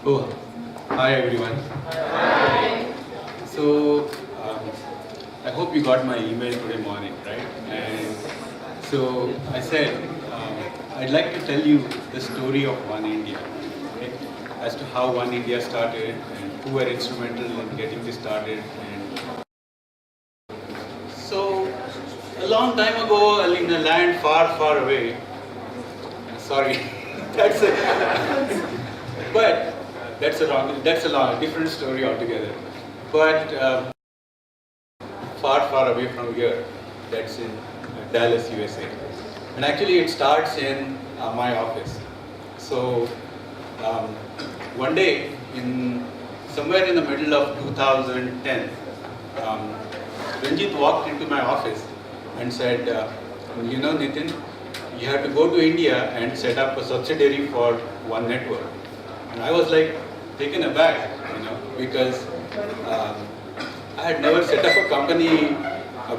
Oh, hi everyone. Hi. So, I hope you got my email today morning, right? And so I said, I'd like to tell you the story of One India, okay? As to how One India started and who were instrumental in getting this started. And so, a long time ago, in a land far, far away, sorry, that's a, but that's a long, different story altogether. But far, far away from here. That's in Dallas, USA. And actually, it starts in my office. So, um, one day, in somewhere in the middle of 2010, um, Ranjit walked into my office and said, "You know, Nitin, you have to go to India and set up a subsidiary for One Network." And I was like taken aback, because um, I had never set up a company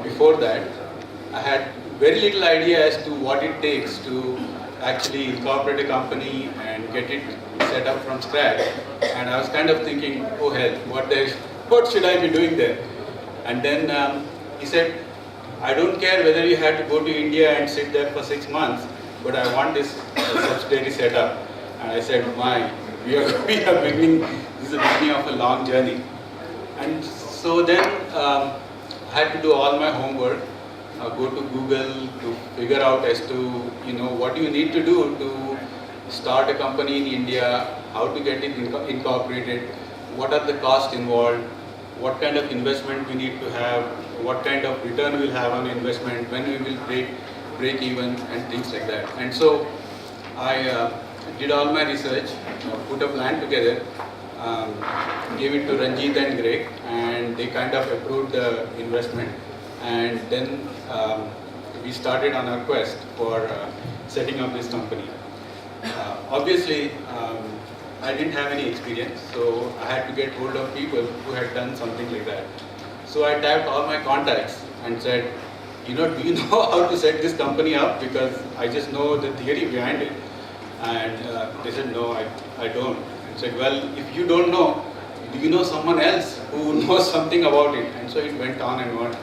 before that. I had very little idea as to what it takes to actually incorporate a company and get it set up from scratch. And I was kind of thinking, oh hell, what should I be doing there? And then he said, I don't care whether you have to go to India and sit there for 6 months, but I want this subsidiary set up. And I said, we are beginning, this is the beginning of a long journey. And so then I had to do all my homework, go to Google to figure out as to, what you need to do to start a company in India, how to get it incorporated, what are the costs involved, what kind of investment we need to have, what kind of return we'll have on investment, when we will break even, and things like that. And so I did all my research, put a plan together, gave it to Ranjit and Greg, and they kind of approved the investment. And then we started on our quest for setting up this company. Obviously, I didn't have any experience, so I had to get hold of people who had done something like that. So I tapped all my contacts and said, do you know how to set this company up? Because I just know the theory behind it. And they said, no, I don't. I said, well, if you don't know, do you know someone else who knows something about it? And so it went on and on.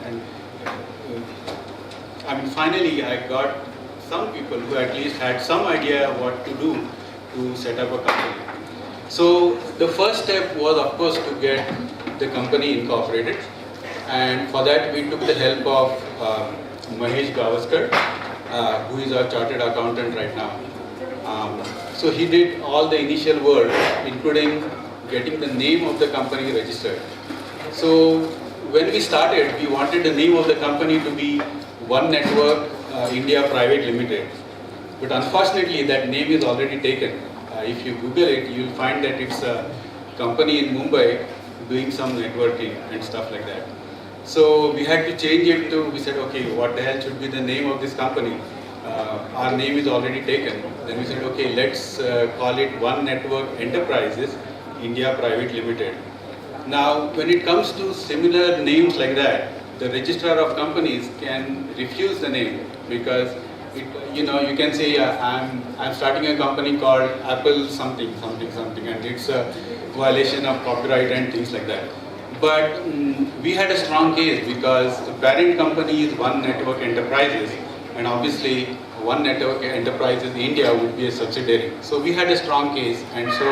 And finally, I got some people who at least had some idea what to do to set up a company. So the first step was, of course, to get the company incorporated. And for that, we took the help of Mahesh Gavaskar, who is our chartered accountant right now. So he did all the initial work, including getting the name of the company registered. So when we started, we wanted the name of the company to be One Network India Private Limited. But unfortunately, that name is already taken. If you Google it, you'll find that it's a company in Mumbai doing some networking and stuff like that. So we had to change it to, we said, okay, what the hell should be the name of this company? Our name is already taken. Then we said, okay, let's call it One Network Enterprises India Private Limited. Now, when it comes to similar names like that, the registrar of companies can refuse the name because you can say I'm starting a company called Apple something, and it's a violation of copyright and things like that. But we had a strong case because the parent company is One Network Enterprises, and obviously One Network Enterprises India would be a subsidiary. So we had a strong case, and so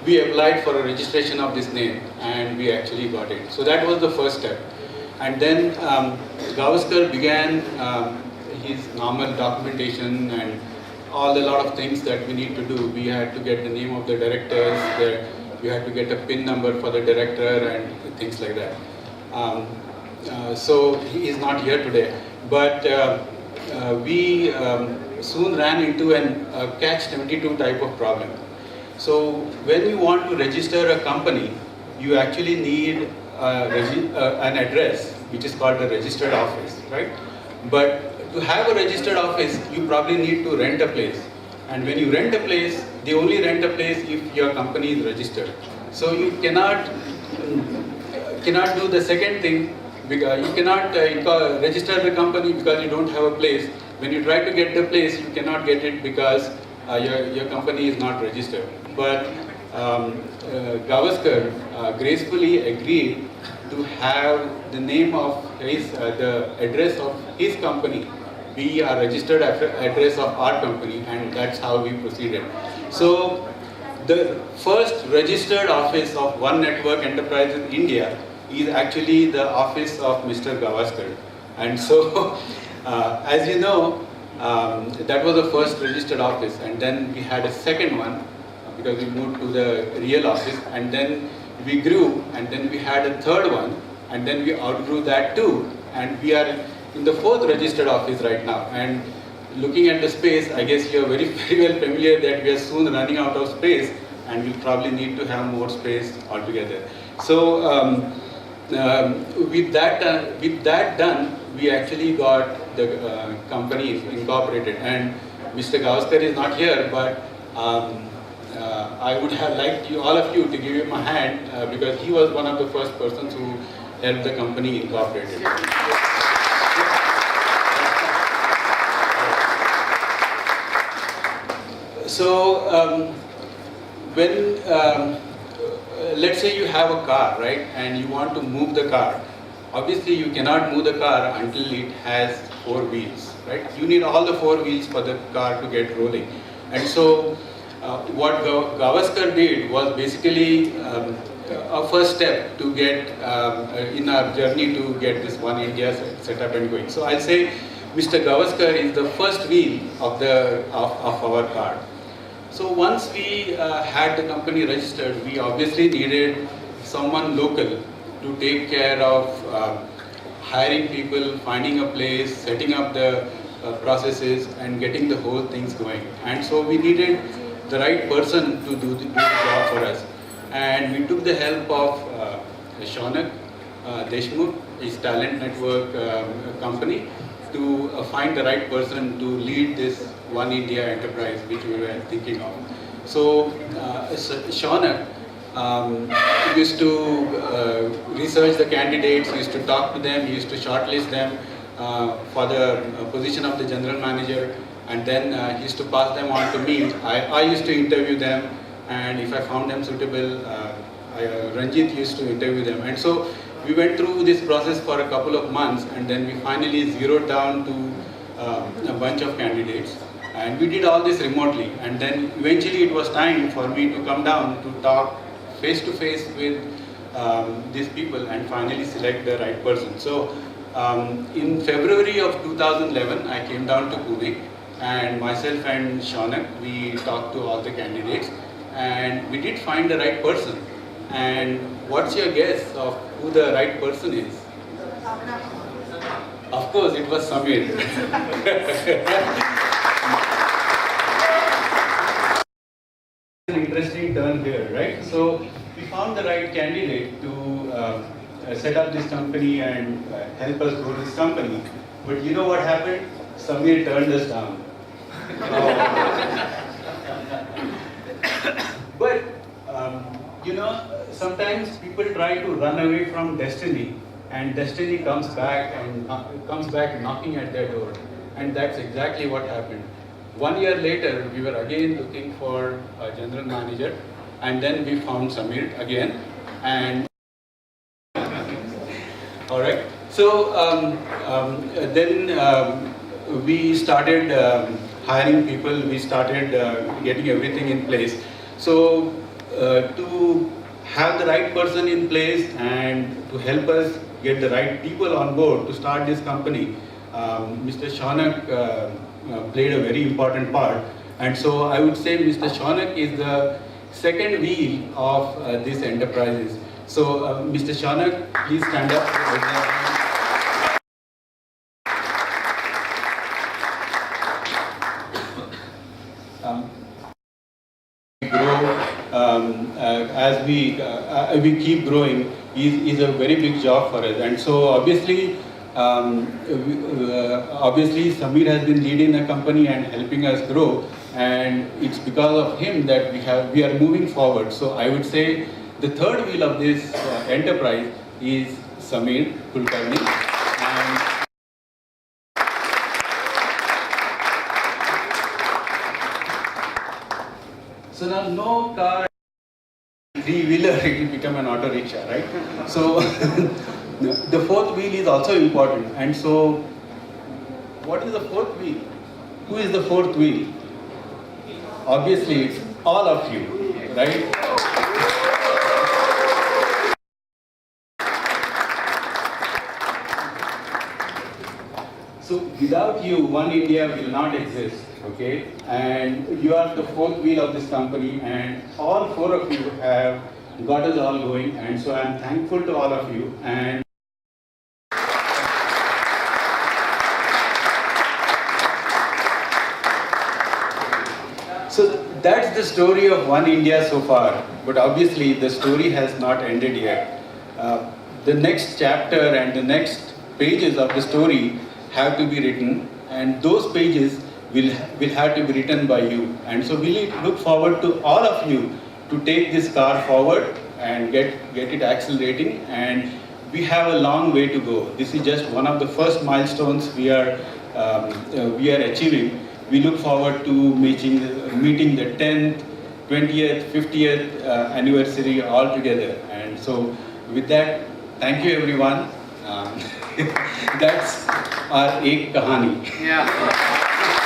we applied for a registration of this name, and we actually got it. So that was the first step. And then Gavaskar began his normal documentation and a lot of things that we need to do. We had to get the name of the directors, we had to get a PIN number for the director and things like that. So he is not here today, but we soon ran into a catch-22 type of problem. So when you want to register a company, you actually need an address, which is called a registered office, right? But to have a registered office, you probably need to rent a place. And when you rent a place, they only rent a place if your company is registered. So you cannot do the second thing, because you cannot register the company because you don't have a place. When you try to get the place, you cannot get it because your company is not registered. But Gavaskar gracefully agreed to have the name of his, the address of his company be a registered address of our company, and that's how we proceeded. So the first registered office of One Network Enterprise in India is actually the office of Mr. Gavaskar. And so, as you know, that was the first registered office, and then we had a second one because we moved to the real office, and then we grew, and then we had a third one, and then we outgrew that too, and we are in the fourth registered office right now. And looking at the space, I guess you are very, very well familiar that we are soon running out of space, and we'll probably need to have more space altogether. So with that done, we actually got the company incorporated. And Mr. Gavaskar is not here, but I would have liked you, all of you, to give him a hand because he was one of the first persons who helped the company incorporated. So when let's say you have a car, right, and you want to move the car. Obviously, you cannot move the car until it has 4 wheels, right? You need all the 4 wheels for the car to get rolling. And so, what Gavaskar did was basically a first step to get in our journey to get this One India set up and going. So I'll say Mr. Gavaskar is the first wheel of our car. So once we had the company registered, we obviously needed someone local to take care of hiring people, finding a place, setting up the processes, and getting the whole things going. And so we needed the right person to do the job for us. And we took the help of Shaunak Deshmukh, his talent network company, to find the right person to lead this One India enterprise which we were thinking of. So Shaunak used to research the candidates, used to talk to them, used to shortlist them for the position of the general manager, and then he used to pass them on to me. I used to interview them, and if I found them suitable, Ranjit used to interview them. And so we went through this process for a couple of months, and then we finally zeroed down to a bunch of candidates. And we did all this remotely, and then eventually it was time for me to come down to talk face to face with these people and finally select the right person. So in February of 2011, I came down to Pune, and myself and Shaunak, we talked to all the candidates, and we did find the right person. And what's your guess of who the right person is? Of course, it was Samir. An interesting turn here, right? So we found the right candidate to set up this company and help us grow this company. But you know what happened? Samir turned us down. But you know, sometimes people try to run away from destiny, and destiny comes back knocking at their door, and that's exactly what happened. 1 year later, we were again looking for a general manager, and then we found Samir again. And all right, so then we started hiring people. We started getting everything in place. So to have the right person in place and to help us get the right people on board to start this company, Mr. Shaunak played a very important part. And so I would say Mr. Shaunak is the second wheel of these enterprises. So Mr. Shaunak, please stand up. As we keep growing is a very big job for us, and so obviously Samir has been leading the company and helping us grow, and it's because of him that we are moving forward. So I would say the third wheel of this enterprise is Samir Kulkarni. And so now no car three-wheeler, it will become an auto rickshaw, right? So the fourth wheel is also important. And so, what is the fourth wheel? Who is the fourth wheel? Obviously, it's all of you, right? So without you, One India will not exist, okay? And you are the fourth wheel of this company, and all four of you have got us all going, and so I'm thankful to all of you. And so that's the story of One India so far, but obviously the story has not ended yet. The next chapter and the next pages of the story have to be written, and those pages will have to be written by you. And so we look forward to all of you to take this car forward and get it accelerating. And we have a long way to go. This is just one of the first milestones we are achieving. We look forward to meeting the 10th, 20th, 50th anniversary all together. And so with that, thank you everyone. That's our ek kahani. Yeah.